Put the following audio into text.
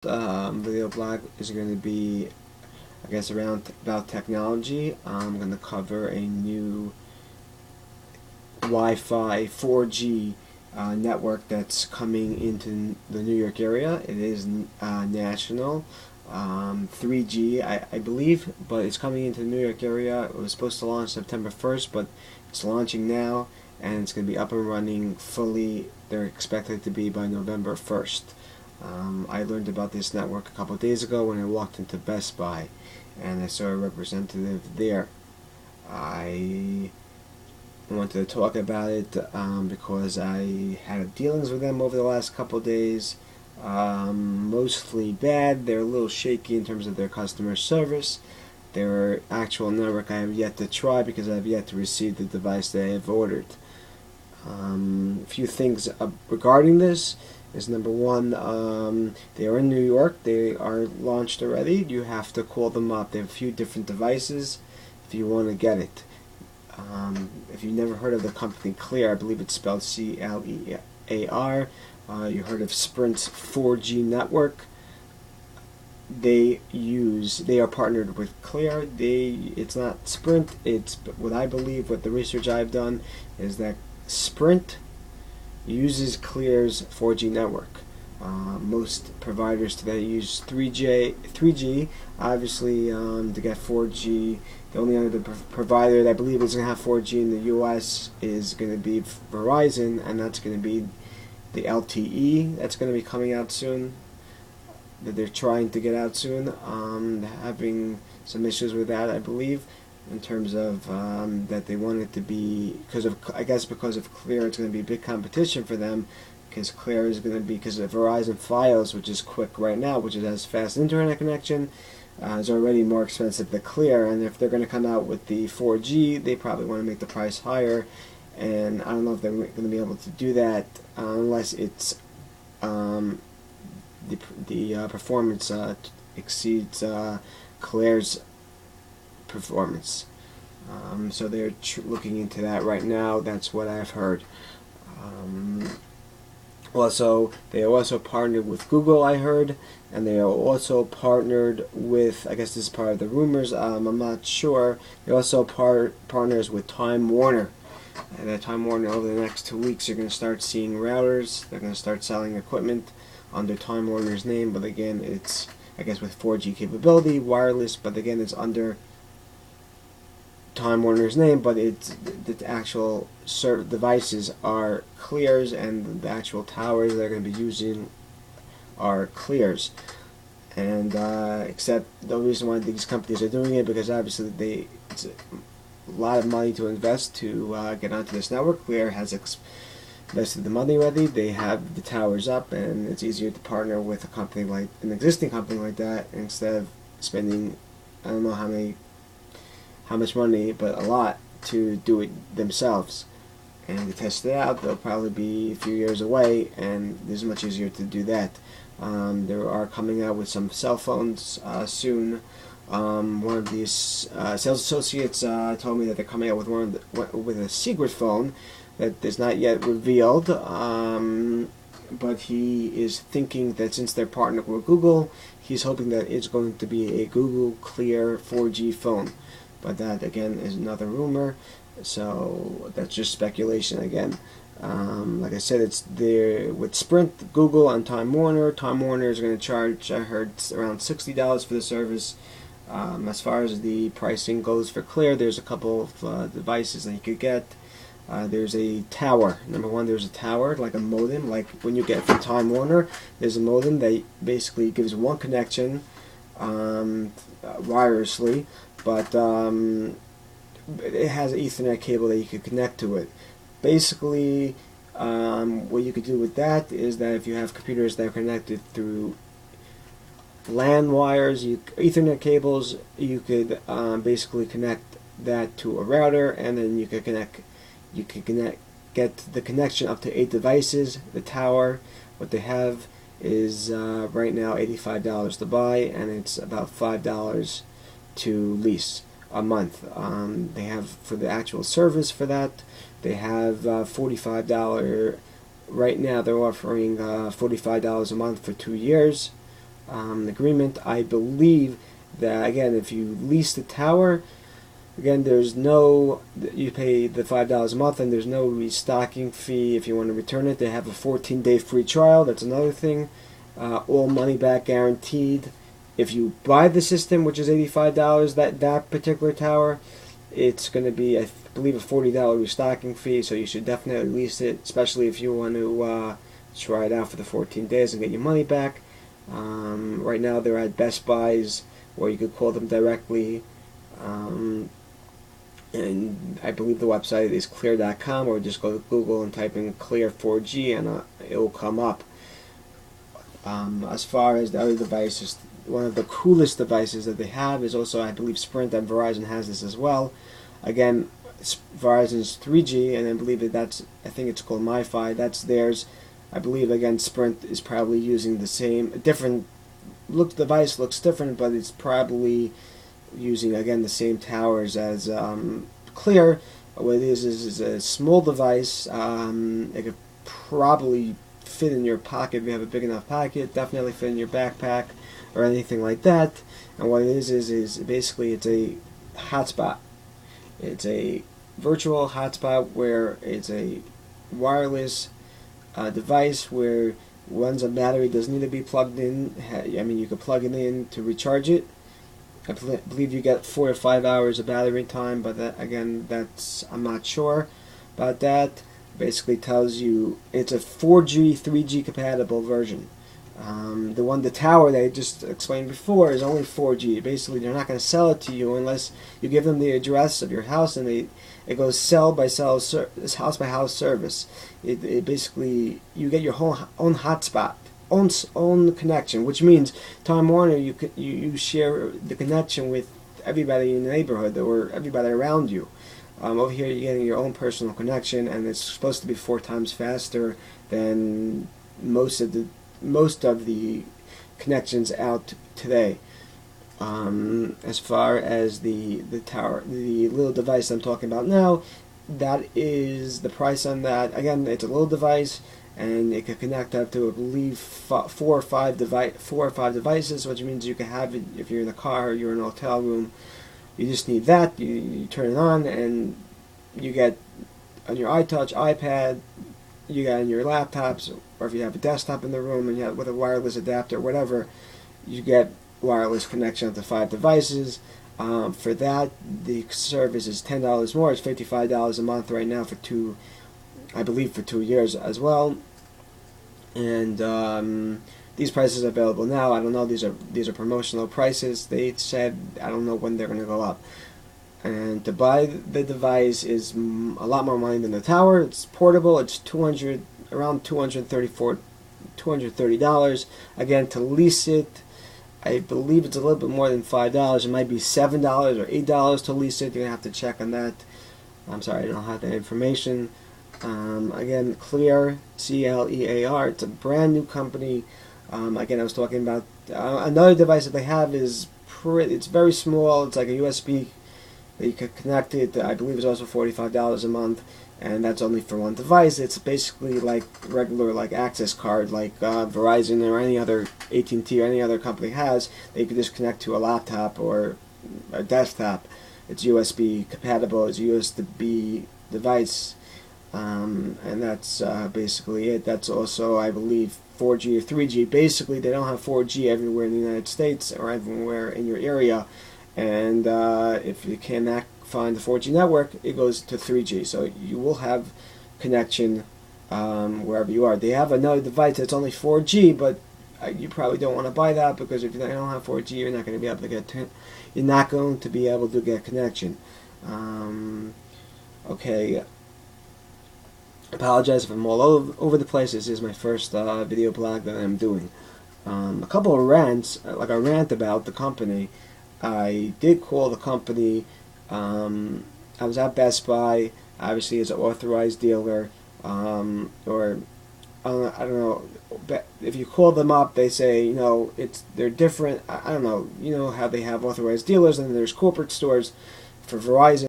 Video blog is going to be, I guess, about technology. I'm going to cover a new Wi-Fi 4G network that's coming into the New York area. It is national, 3G, I believe, but it's coming into the New York area. It was supposed to launch September 1st, but it's launching now, and it's going to be up and running fully. They're expected to be by November 1st. I learned about this network a couple of days ago when I walked into Best Buy, and I saw a representative there. I wanted to talk about it because I had dealings with them over the last couple of days. Mostly bad. They're a little shaky in terms of their customer service. Their actual network I have yet to try because I have yet to receive the device that I have ordered. A few things regarding this is, number one, they are in New York. They are launched already. You have to call them up. They have a few different devices if you want to get it. If you've never heard of the company Clear, I believe it's spelled C-L-E-A-R. You heard of Sprint's 4G network. They are partnered with Clear. It's not Sprint. It's what I believe. What the research I've done is that Sprint uses Clear's 4G network. Most providers today use 3G. Obviously, to get 4G, the only other provider that I believe is going to have 4G in the U.S. is going to be Verizon, and that's going to be the LTE. That's going to be coming out soon. That they're trying to get out soon. Having some issues with that, I believe, in terms of that they want it to be because of Clear. It's going to be a big competition for them because Clear is going to be, because of Verizon Fios, which is quick right now, which has fast internet connection, is already more expensive than Clear. And if they're going to come out with the 4G, they probably want to make the price higher. And I don't know if they're going to be able to do that unless it's the performance exceeds Clear's performance. So they're looking into that right now. That's what I've heard. Also, they are also partnered with Google, I heard, and they are also partnered with, I guess this is part of the rumors, I'm not sure, they're also partners with Time Warner. And at Time Warner, over the next 2 weeks, you're going to start seeing routers. They're going to start selling equipment under Time Warner's name, but again, it's, I guess, with 4G capability, wireless, but again, it's under Time Warner's name, but it's the actual devices are Clear's, and the actual towers they're going to be using are Clear's. And except the reason why these companies are doing it, because obviously it's a lot of money to invest to get onto this network. Clear has invested the money already. They have the towers up, and it's easier to partner with a company like an existing company like that instead of spending, I don't know how much money, but a lot, to do it themselves. And to test it out, they'll probably be a few years away, and it's much easier to do that. They are coming out with some cell phones soon. One of these sales associates told me that they're coming out with with a secret phone that is not yet revealed. But he is thinking that since they're partnered with Google, he's hoping that it's going to be a Google Clear 4G phone. But that, again, is another rumor, so that's just speculation again. Like I said, it's there with Sprint, Google, and Time Warner. Time Warner is going to charge, I heard, around $60 for the service. As far as the pricing goes for Clear, there's a couple of devices that you could get. There's a tower. Number one, there's a tower, like a modem, like when you get from Time Warner. There's a modem that basically gives one connection wirelessly, but it has an Ethernet cable that you could connect to it. Basically, what you could do with that is that if you have computers that are connected through LAN wires, Ethernet cables, you could basically connect that to a router, and then you could get the connection up to 8 devices. The tower, what they have is right now $85 to buy, and it's about $5 to lease a month. They have, for the actual service for that, they have $45. Right now they're offering $45 a month for 2 years. agreement. I believe that, again, if you lease the tower, again, there's no, you pay the $5 a month, and there's no restocking fee if you want to return it. They have a 14-day free trial. That's another thing. All money back guaranteed. If you buy the system, which is $85, that particular tower, it's going to be, I believe, a $40 restocking fee. So you should definitely lease it, especially if you want to try it out for the 14 days and get your money back. Right now, they're at Best Buys, where you could call them directly. And I believe the website is clear.com, or just go to Google and type in Clear 4G, and it will come up. As far as the other devices, one of the coolest devices that they have is also, I believe, Sprint, and Verizon has this as well. Again, Verizon's 3G, and I believe I think it's called Wi-Fi. That's theirs. I believe, again, Sprint is probably using the same, different device looks different, but it's probably using, again, the same towers as Clear. What it is a small device. It could probably fit in your pocket if you have a big enough pocket. Definitely fit in your backpack or anything like that. And what it is basically it's a hotspot. It's a virtual hotspot where it's a wireless device where once a battery doesn't need to be plugged in. I mean, you can plug it in to recharge it. I believe you get 4 to 5 hours of battery time, but again, I'm not sure about that. Basically tells you it's a 4G, 3G compatible version. The tower that I just explained before is only 4G. Basically, they're not going to sell it to you unless you give them the address of your house, and it goes cell by cell, house by house service. It basically, you get your own hotspot, own connection, which means Time Warner, you share the connection with everybody in the neighborhood or everybody around you. Over here, you're getting your own personal connection, and it's supposed to be 4 times faster than most of the connections out today. As far as the tower, the little device I'm talking about now, that is the price on that. Again, it's a little device, and it can connect up to, I believe, 4 or 5 devices, which means you can have it if you're in a car or you're in a hotel room. You just need that. You turn it on, and you get on your iTouch, iPad, you got on your laptops, or if you have a desktop in the room and you have with a wireless adapter, whatever, you get wireless connection to 5 devices. For that, the service is $10 more. It's $55 a month right now for I believe for 2 years as well. And these prices are available now. I don't know. These are promotional prices. They said, I don't know when they're going to go up. And to buy the device is a lot more money than the tower. It's portable. It's around $230. Again, to lease it, I believe it's a little bit more than $5. It might be $7 or $8 to lease it. You're gonna have to check on that. I'm sorry, I don't have that information. Again, Clear, C-L-E-A-R. It's a brand new company. Again, I was talking about another device that they have is it's very small. It's like a USB that you could connect it. I believe it's also $45 a month, and that's only for one device. It's basically like regular access card, like Verizon or any other AT&T or any other company has. That you could just connect to a laptop or a desktop. It's USB compatible. It's a USB device. And that's basically it. That's also, I believe, 4G or 3G. Basically, they don't have 4G everywhere in the United States or everywhere in your area. And if you cannot find the 4G network, it goes to 3G. So you will have connection wherever you are. They have another device that's only 4G, but you probably don't want to buy that, because if you don't have 4G, you're not going to be able to get connection. Okay. Apologize if I'm all over the place. This is my first video blog that I'm doing. A couple of rants, like a rant about the company. I did call the company. I was at Best Buy, obviously as an authorized dealer, or I don't know. If you call them up, they say they're different. I don't know. You know how they have authorized dealers, and there's corporate stores for Verizon.